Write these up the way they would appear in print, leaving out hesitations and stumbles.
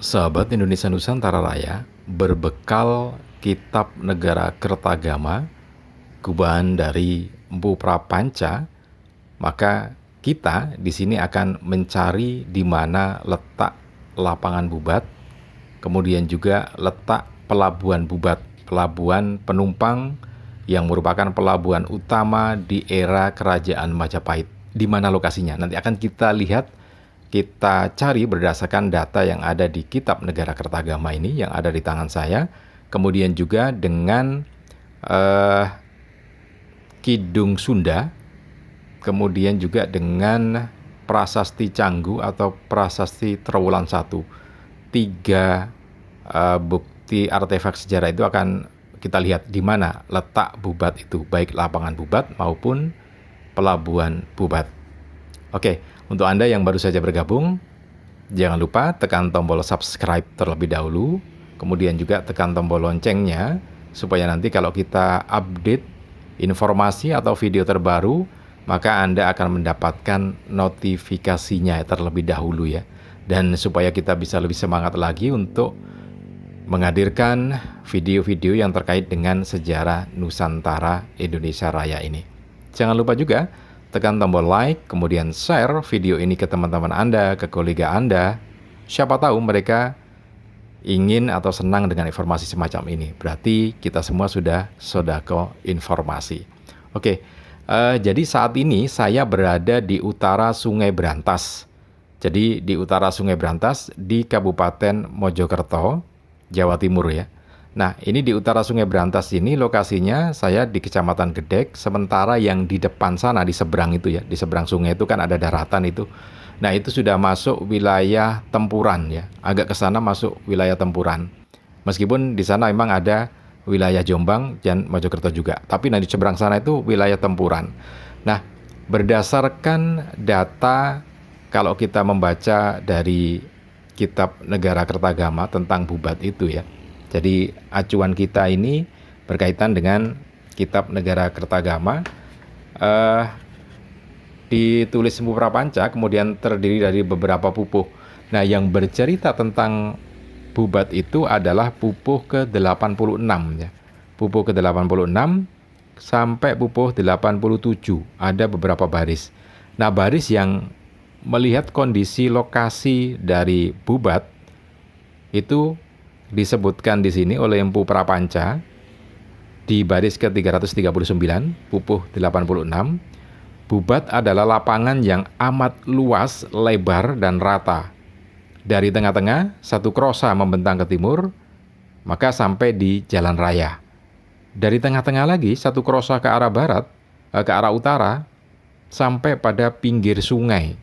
Sahabat Indonesia Nusantara Raya, berbekal Kitab Negara Kertagama, gubahan dari Empu Prapanca, maka kita di sini akan mencari di mana letak lapangan Bubat, kemudian juga letak pelabuhan Bubat, pelabuhan penumpang yang merupakan pelabuhan utama di era Kerajaan Majapahit. Di mana lokasinya? Nanti akan kita lihat, kita cari berdasarkan data yang ada di Kitab Negara Kertagama ini yang ada di tangan saya. Kemudian juga dengan Kidung Sunda, kemudian juga dengan Prasasti Canggu atau Prasasti Trowulan I. Tiga bukti artefak sejarah itu akan kita lihat di mana letak Bubat itu, baik lapangan Bubat maupun pelabuhan Bubat. Oke, untuk Anda yang baru saja bergabung, jangan lupa tekan tombol subscribe terlebih dahulu, kemudian juga tekan tombol loncengnya, supaya nanti kalau kita update informasi atau video terbaru, maka Anda akan mendapatkan notifikasinya terlebih dahulu ya. Dan supaya kita bisa lebih semangat lagi untuk menghadirkan video-video yang terkait dengan sejarah Nusantara Indonesia Raya ini. Jangan lupa juga tekan tombol like, kemudian share video ini ke teman-teman Anda, ke kolega Anda. Siapa tahu mereka ingin atau senang dengan informasi semacam ini. Berarti kita semua sudah sodako informasi. Oke, jadi saat ini saya berada di utara Sungai Brantas. Jadi di utara Sungai Brantas di Kabupaten Mojokerto, Jawa Timur ya. Nah, ini di utara Sungai Brantas ini lokasinya saya di Kecamatan Gedek, sementara yang di depan sana, di seberang itu ya, di seberang sungai itu kan ada daratan itu. Nah, itu sudah masuk wilayah Tempuran ya, agak ke sana masuk wilayah Tempuran. Meskipun di sana memang ada wilayah Jombang dan Mojokerto juga, tapi di seberang sana itu wilayah Tempuran. Nah, berdasarkan data kalau kita membaca dari Kitab Negara Kertagama tentang Bubat itu ya. Jadi acuan kita ini berkaitan dengan Kitab Negara Kertagama, ditulis Empu Prapanca, kemudian terdiri dari beberapa pupuh. Nah, yang bercerita tentang Bubat itu adalah pupuh ke-86 ya. Pupuh ke-86 sampai pupuh 87, ada beberapa baris. Nah, baris yang melihat kondisi lokasi dari Bubat itu disebutkan di sini oleh Empu Prapanca di baris ke-339, pupuh 86. Bubat adalah lapangan yang amat luas, lebar, dan rata. Dari tengah-tengah, satu krosa membentang ke timur, maka sampai di jalan raya. Dari tengah-tengah lagi, satu krosa ke arah barat, ke arah utara, sampai pada pinggir sungai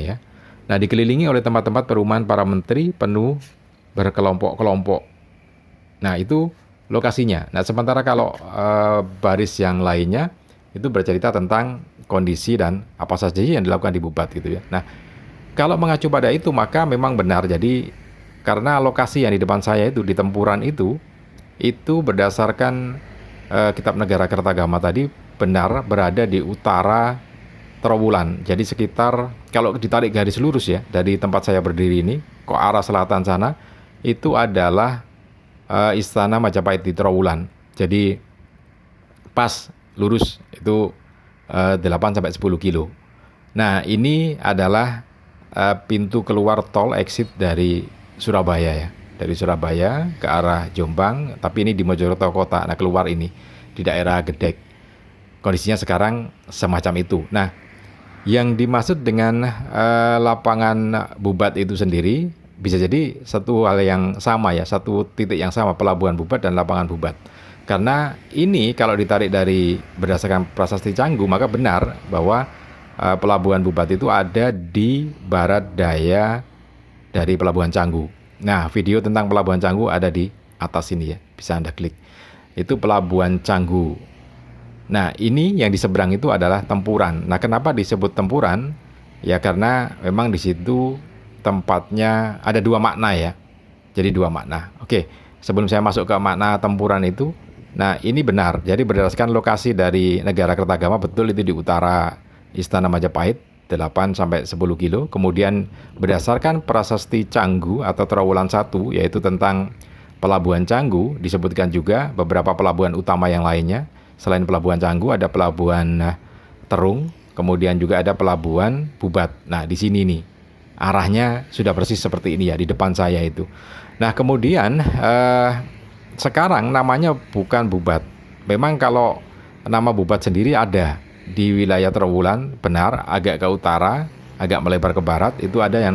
ya. Nah, dikelilingi oleh tempat-tempat perumahan para menteri penuh berkelompok-kelompok. Nah, itu lokasinya. Nah, sementara kalau baris yang lainnya itu bercerita tentang kondisi dan apa saja yang dilakukan di Bubat gitu ya. Nah, kalau mengacu pada itu maka memang benar. Jadi karena lokasi yang di depan saya itu di Tempuran itu berdasarkan Kitab Negara Kertagama tadi benar berada di utara Trowulan. Jadi sekitar kalau ditarik garis lurus ya dari tempat saya berdiri ini ke arah selatan sana itu adalah Istana Majapahit di Trowulan. Jadi pas lurus itu 8 sampai 10 kilo. Nah, ini adalah pintu keluar tol exit dari Surabaya ya. Dari Surabaya ke arah Jombang, tapi ini di Mojokerto kota. Nah, keluar ini di daerah Gedek. Kondisinya sekarang semacam itu. Nah, yang dimaksud dengan lapangan Bubat itu sendiri bisa jadi satu hal yang sama ya, satu titik yang sama, pelabuhan Bubat dan lapangan Bubat. Karena ini kalau ditarik dari berdasarkan Prasasti Canggu, maka benar bahwa pelabuhan Bubat itu ada di barat daya dari pelabuhan Canggu. Nah, video tentang pelabuhan Canggu ada di atas ini ya, bisa Anda klik. Itu pelabuhan Canggu. Nah, ini yang di seberang itu adalah Tempuran. Nah, kenapa disebut Tempuran? Ya karena memang di situ tempatnya ada dua makna ya. Jadi dua makna. Oke, sebelum saya masuk ke makna Tempuran itu, nah ini benar. Jadi berdasarkan lokasi dari Negara Kertagama, betul itu di utara Istana Majapahit. 8 sampai 10 kilo. Kemudian berdasarkan Prasasti Canggu atau Trowulan 1, yaitu tentang Pelabuhan Canggu, disebutkan juga beberapa pelabuhan utama yang lainnya. Selain Pelabuhan Canggu ada Pelabuhan Terung, kemudian juga ada Pelabuhan Bubat. Nah, di sini nih arahnya sudah persis seperti ini ya, di depan saya itu. Nah, kemudian sekarang namanya bukan Bubat. Memang kalau nama Bubat sendiri ada di wilayah Trowulan, benar, agak ke utara, agak melebar ke barat, itu ada yang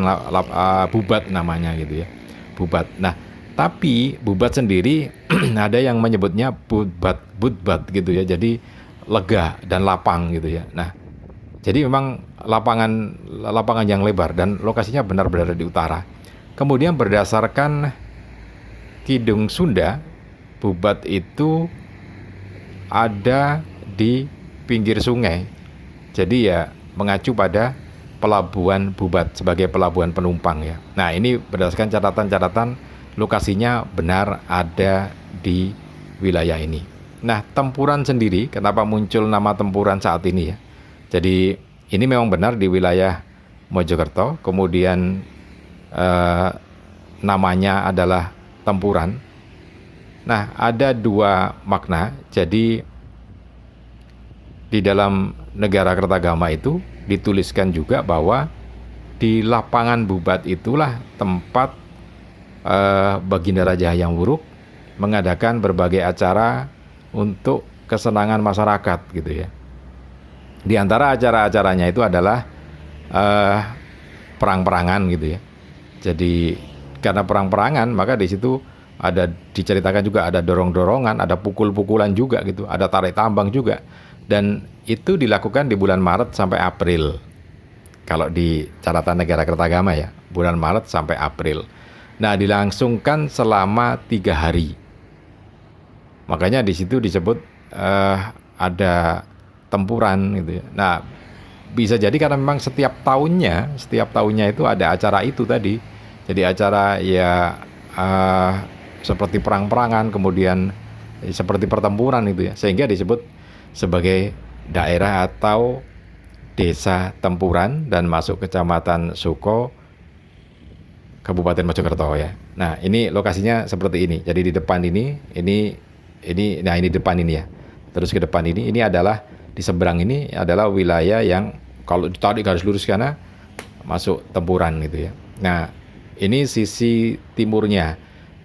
Bubat namanya gitu ya, Bubat. Nah, tapi Bubat sendiri ada yang menyebutnya Budbat gitu ya, jadi lega dan lapang gitu ya. Nah, jadi memang lapangan yang lebar dan lokasinya benar-benar di utara. Kemudian berdasarkan Kidung Sunda, Bubat itu ada di pinggir sungai. Jadi ya mengacu pada pelabuhan Bubat sebagai pelabuhan penumpang ya. Nah, ini berdasarkan catatan-catatan lokasinya benar ada di wilayah ini. Nah, Tempuran sendiri, kenapa muncul nama Tempuran saat ini ya? Jadi ini memang benar di wilayah Mojokerto, kemudian namanya adalah Tempuran. Nah, ada dua makna. Jadi di dalam negara Kertagama itu dituliskan juga bahwa di lapangan Bubat itulah tempat Baginda Raja Hyang Wuruk mengadakan berbagai acara untuk kesenangan masyarakat gitu ya. Di antara acara-acaranya itu adalah perang-perangan gitu ya. Jadi karena perang-perangan maka di situ ada diceritakan juga ada dorong-dorongan, ada pukul-pukulan juga gitu, ada tarik tambang juga. Dan itu dilakukan di bulan Maret sampai April. Kalau di catatan negara Kertagama ya, bulan Maret sampai April. Nah, dilangsungkan selama 3 hari. Makanya di situ disebut ada tempuran gitu ya. Nah, bisa jadi karena memang setiap tahunnya itu ada acara itu tadi. Jadi acara ya seperti perang-perangan, kemudian seperti pertempuran itu ya, sehingga disebut sebagai daerah atau desa Tempuran dan masuk kecamatan Suko, Kabupaten Mojokerto ya. Nah, ini lokasinya seperti ini. Jadi di depan ini depan ini ya. Terus ke depan ini adalah di seberang ini adalah wilayah yang kalau ditarik garis lurus karena masuk Tempuran gitu ya. Nah, ini sisi timurnya.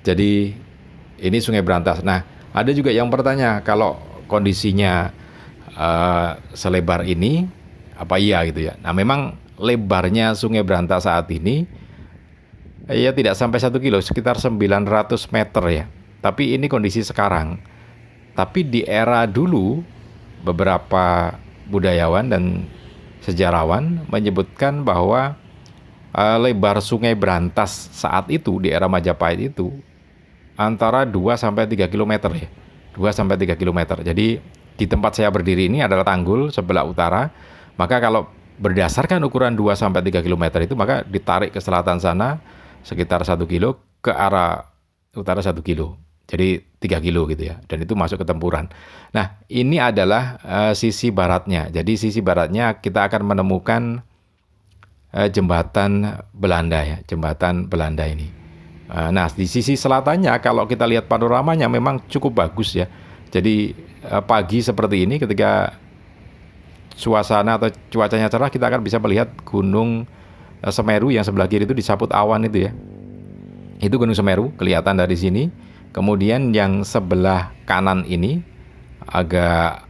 Jadi ini Sungai Brantas. Nah, ada juga yang bertanya kalau kondisinya selebar ini apa iya gitu ya. Nah, memang lebarnya Sungai Brantas saat ini ya tidak sampai 1 kilo, sekitar 900 meter ya. Tapi ini kondisi sekarang. Tapi di era dulu beberapa budayawan dan sejarawan menyebutkan bahwa lebar Sungai Brantas saat itu di era Majapahit itu antara 2 sampai 3 km ya. 2 sampai 3 km. Jadi di tempat saya berdiri ini adalah tanggul sebelah utara. Maka kalau berdasarkan ukuran 2 sampai 3 km itu maka ditarik ke selatan sana sekitar 1 kilo, ke arah utara 1 kilo. Jadi 3 kilo gitu ya. Dan itu masuk ke Tempuran. Nah, ini adalah sisi baratnya. Jadi sisi baratnya kita akan menemukan jembatan Belanda ya, jembatan Belanda ini. Nah, di sisi selatannya kalau kita lihat panoramanya memang cukup bagus ya. Jadi pagi seperti ini ketika suasana atau cuacanya cerah kita akan bisa melihat Gunung Semeru yang sebelah kiri itu disaput awan itu ya. Itu Gunung Semeru kelihatan dari sini. Kemudian yang sebelah kanan ini agak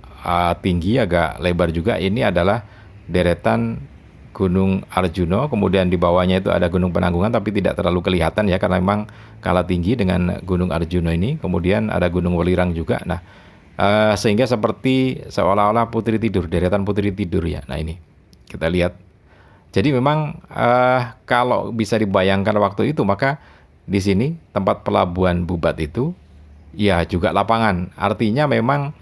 tinggi, agak lebar juga. Ini adalah deretan Gunung Arjuno, kemudian di bawahnya itu ada Gunung Penanggungan tapi tidak terlalu kelihatan ya karena memang kalah tinggi dengan Gunung Arjuno ini. Kemudian ada Gunung Welirang juga. Nah, sehingga seperti seolah-olah putri tidur, deretan putri tidur ya. Nah, ini kita lihat. Jadi memang kalau bisa dibayangkan waktu itu maka di sini tempat pelabuhan Bubat itu ya juga lapangan. Artinya memang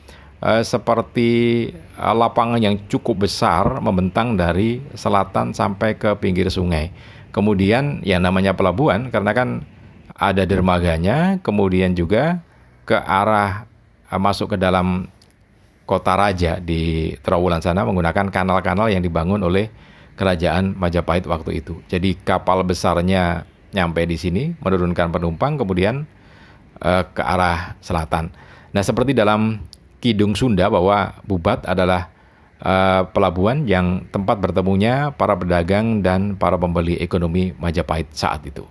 seperti lapangan yang cukup besar membentang dari selatan sampai ke pinggir sungai. Kemudian yang namanya pelabuhan karena kan ada dermaganya, kemudian juga ke arah masuk ke dalam kota raja di Trowulan sana menggunakan kanal-kanal yang dibangun oleh kerajaan Majapahit waktu itu. Jadi kapal besarnya nyampe di sini, menurunkan penumpang, kemudian ke arah selatan. Nah, seperti dalam Kidung Sunda bahwa Bubat adalah pelabuhan yang tempat bertemunya para pedagang dan para pembeli ekonomi Majapahit saat itu.